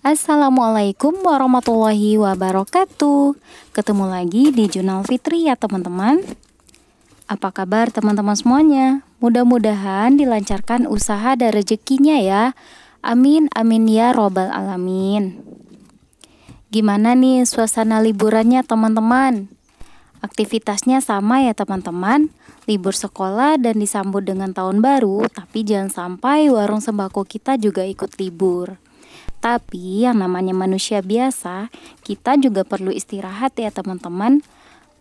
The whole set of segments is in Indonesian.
Assalamualaikum warahmatullahi wabarakatuh. Ketemu lagi di Jurnal Fitri ya teman-teman. Apa kabar teman-teman semuanya? Mudah-mudahan dilancarkan usaha dan rezekinya ya. Amin amin ya robbal alamin. Gimana nih suasana liburannya teman-teman? Aktivitasnya sama ya teman-teman. Libur sekolah dan disambut dengan tahun baru, tapi jangan sampai warung sembako kita juga ikut libur. Tapi yang namanya manusia biasa, kita juga perlu istirahat ya teman-teman.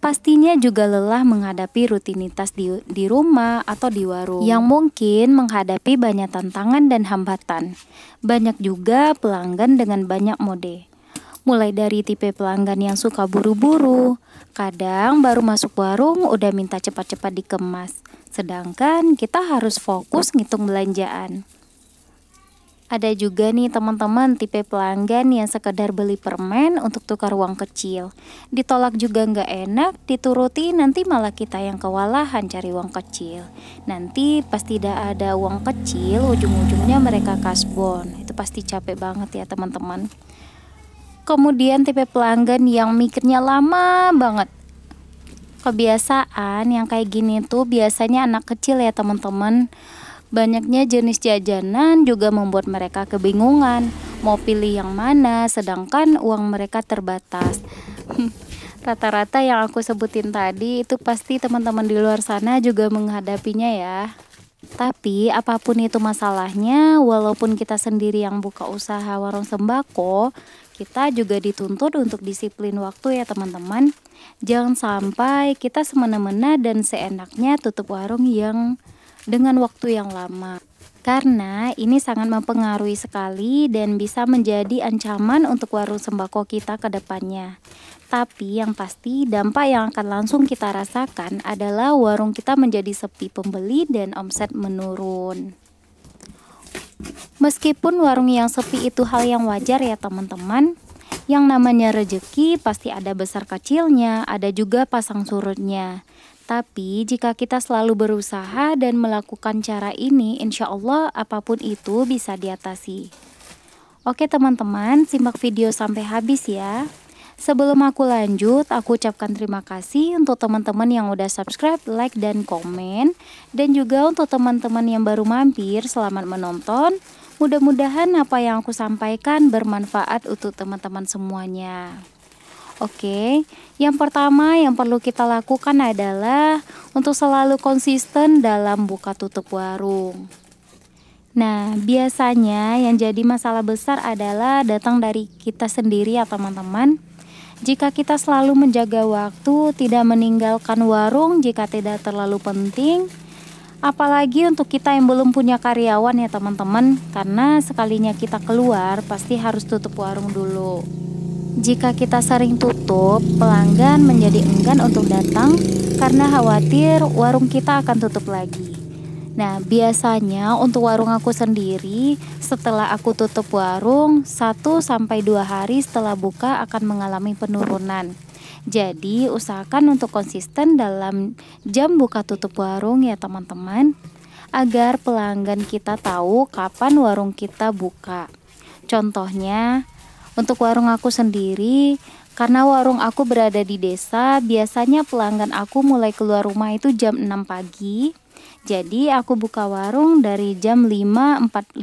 Pastinya juga lelah menghadapi rutinitas di rumah atau di warung yang mungkin menghadapi banyak tantangan dan hambatan. Banyak juga pelanggan dengan banyak mode. Mulai dari tipe pelanggan yang suka buru-buru, kadang baru masuk warung udah minta cepat-cepat dikemas. Sedangkan kita harus fokus ngitung belanjaan. Ada juga nih teman-teman tipe pelanggan yang sekedar beli permen untuk tukar uang kecil. Ditolak juga nggak enak, dituruti nanti malah kita yang kewalahan cari uang kecil. Nanti pas tidak ada uang kecil, ujung-ujungnya mereka kasbon. Itu pasti capek banget ya teman-teman. Kemudian tipe pelanggan yang mikirnya lama banget. Kebiasaan yang kayak gini tuh biasanya anak kecil ya teman-teman. Banyaknya jenis jajanan juga membuat mereka kebingungan mau pilih yang mana, sedangkan uang mereka terbatas. Rata-rata yang aku sebutin tadi itu pasti teman-teman di luar sana juga menghadapinya ya. Tapi apapun itu masalahnya, walaupun kita sendiri yang buka usaha warung sembako, kita juga dituntut untuk disiplin waktu ya teman-teman. Jangan sampai kita semena-mena dan seenaknya tutup warung yang dengan waktu yang lama, karena ini sangat mempengaruhi sekali dan bisa menjadi ancaman untuk warung sembako kita ke depannya. Tapi yang pasti dampak yang akan langsung kita rasakan adalah warung kita menjadi sepi pembeli dan omset menurun. Meskipun warung yang sepi itu hal yang wajar ya teman-teman, yang namanya rezeki pasti ada besar kecilnya, ada juga pasang surutnya. Tapi jika kita selalu berusaha dan melakukan cara ini, insya Allah apapun itu bisa diatasi. Oke teman-teman, simak video sampai habis ya. Sebelum aku lanjut, aku ucapkan terima kasih untuk teman-teman yang udah subscribe, like, dan komen. Dan juga untuk teman-teman yang baru mampir, selamat menonton. Mudah-mudahan apa yang aku sampaikan bermanfaat untuk teman-teman semuanya. Oke, yang pertama yang perlu kita lakukan adalah untuk selalu konsisten dalam buka tutup warung. Nah, biasanya yang jadi masalah besar adalah datang dari kita sendiri ya teman-teman. Jika kita selalu menjaga waktu, tidak meninggalkan warung jika tidak terlalu penting, apalagi untuk kita yang belum punya karyawan ya teman-teman, karena sekalinya kita keluar pasti harus tutup warung dulu. Jika kita sering tutup, pelanggan menjadi enggan untuk datang karena khawatir warung kita akan tutup lagi. Nah, biasanya untuk warung aku sendiri, setelah aku tutup warung, 1-2 hari setelah buka akan mengalami penurunan. Jadi, usahakan untuk konsisten dalam jam buka tutup warung ya teman-teman, agar pelanggan kita tahu kapan warung kita buka. Contohnya, untuk warung aku sendiri, karena warung aku berada di desa, biasanya pelanggan aku mulai keluar rumah itu jam 6 pagi. Jadi aku buka warung dari jam 5.45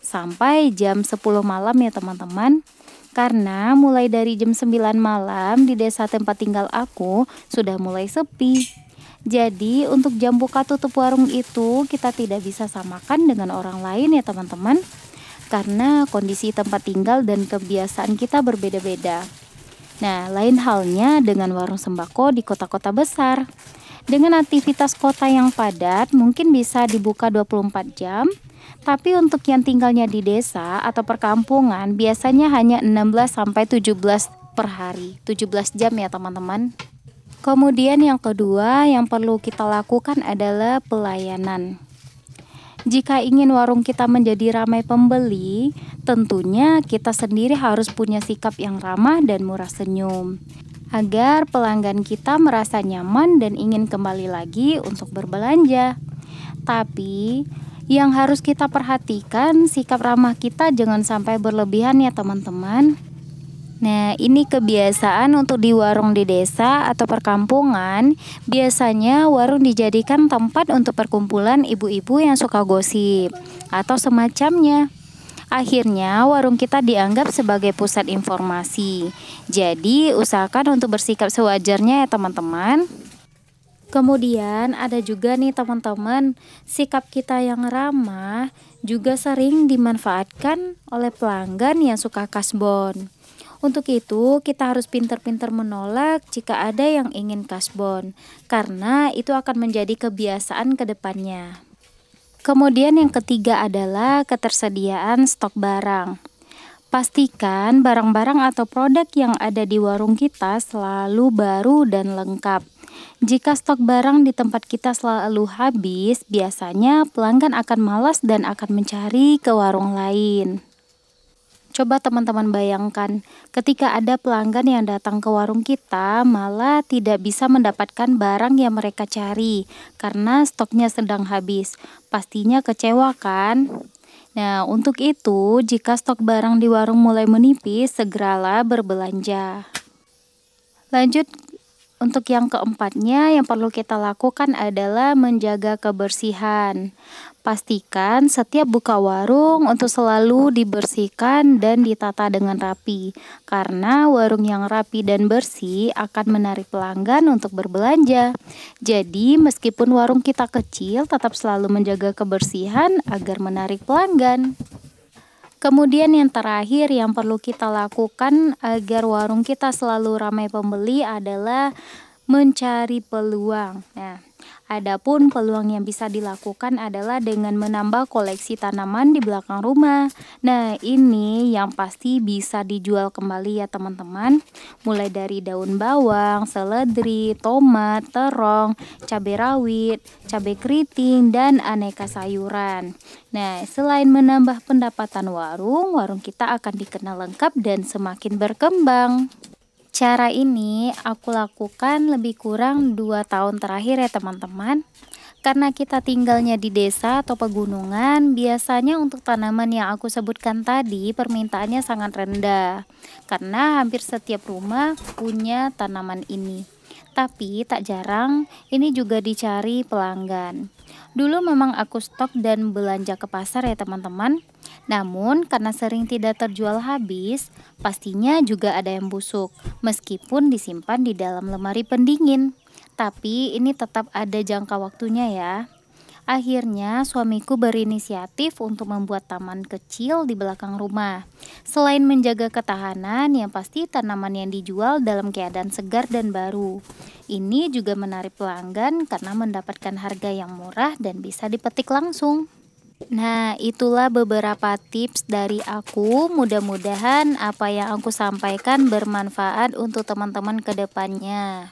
sampai jam 10 malam ya teman-teman. Karena mulai dari jam 9 malam di desa tempat tinggal aku sudah mulai sepi. Jadi untuk jam buka tutup warung itu kita tidak bisa samakan dengan orang lain ya teman-teman. Karena kondisi tempat tinggal dan kebiasaan kita berbeda-beda. Nah, lain halnya dengan warung sembako di kota-kota besar. Dengan aktivitas kota yang padat, mungkin bisa dibuka 24 jam. Tapi untuk yang tinggalnya di desa atau perkampungan, biasanya hanya 16-17 per hari. 17 jam ya teman-teman. Kemudian yang kedua yang perlu kita lakukan adalah pelayanan. Jika ingin warung kita menjadi ramai pembeli, tentunya kita sendiri harus punya sikap yang ramah dan murah senyum, agar pelanggan kita merasa nyaman dan ingin kembali lagi untuk berbelanja. Tapi Yang harus kita perhatikan, sikap ramah kita jangan sampai berlebihan ya teman-teman. Nah, ini kebiasaan untuk di warung di desa atau perkampungan. Biasanya warung dijadikan tempat untuk perkumpulan ibu-ibu yang suka gosip atau semacamnya. Akhirnya warung kita dianggap sebagai pusat informasi. Jadi usahakan untuk bersikap sewajarnya ya teman-teman. Kemudian ada juga nih teman-teman, sikap kita yang ramah juga sering dimanfaatkan oleh pelanggan yang suka kasbon. Untuk itu kita harus pintar-pintar menolak jika ada yang ingin kasbon, karena itu akan menjadi kebiasaan ke depannya. Kemudian yang ketiga adalah ketersediaan stok barang. Pastikan barang-barang atau produk yang ada di warung kita selalu baru dan lengkap. Jika stok barang di tempat kita selalu habis, biasanya pelanggan akan malas dan akan mencari ke warung lain. Coba teman-teman bayangkan, ketika ada pelanggan yang datang ke warung kita malah tidak bisa mendapatkan barang yang mereka cari karena stoknya sedang habis. Pastinya kecewa kan? Nah, untuk itu, jika stok barang di warung mulai menipis, segeralah berbelanja. Lanjut, untuk yang keempatnya yang perlu kita lakukan adalah menjaga kebersihan. Pastikan setiap buka warung untuk selalu dibersihkan dan ditata dengan rapi. Karena warung yang rapi dan bersih akan menarik pelanggan untuk berbelanja. Jadi meskipun warung kita kecil, tetap selalu menjaga kebersihan agar menarik pelanggan. Kemudian yang terakhir yang perlu kita lakukan agar warung kita selalu ramai pembeli adalah mencari peluang. Nah, adapun peluang yang bisa dilakukan adalah dengan menambah koleksi tanaman di belakang rumah. Nah, ini yang pasti bisa dijual kembali ya teman-teman. Mulai dari daun bawang, seledri, tomat, terong, cabai rawit, cabai keriting, dan aneka sayuran. Nah, selain menambah pendapatan warung, warung kita akan dikenal lengkap dan semakin berkembang. Cara ini aku lakukan lebih kurang 2 tahun terakhir ya teman-teman. Karena kita tinggalnya di desa atau pegunungan, biasanya untuk tanaman yang aku sebutkan tadi permintaannya sangat rendah. Karena hampir setiap rumah punya tanaman ini. Tapi tak jarang ini juga dicari pelanggan. Dulu memang aku stok dan belanja ke pasar ya teman-teman. Namun karena sering tidak terjual habis, pastinya juga ada yang busuk meskipun disimpan di dalam lemari pendingin. Tapi ini tetap ada jangka waktunya ya. Akhirnya suamiku berinisiatif untuk membuat taman kecil di belakang rumah. Selain menjaga ketahanan, yang pasti tanaman yang dijual dalam keadaan segar dan baru. Ini juga menarik pelanggan karena mendapatkan harga yang murah dan bisa dipetik langsung. Nah, itulah beberapa tips dari aku. Mudah-mudahan apa yang aku sampaikan bermanfaat untuk teman-teman ke depannya.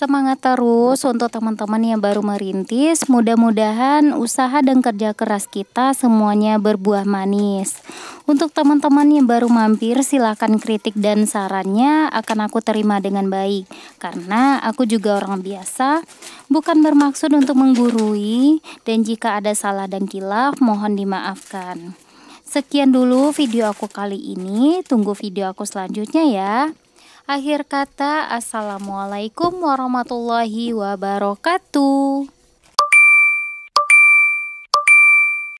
Semangat terus untuk teman-teman yang baru merintis. Mudah-mudahan usaha dan kerja keras kita semuanya berbuah manis. Untuk teman-teman yang baru mampir, silakan kritik dan sarannya akan aku terima dengan baik. Karena aku juga orang biasa, bukan bermaksud untuk menggurui, dan jika ada salah dan kilaf mohon dimaafkan. Sekian dulu video aku kali ini, tunggu video aku selanjutnya ya. Akhir kata, assalamualaikum warahmatullahi wabarakatuh.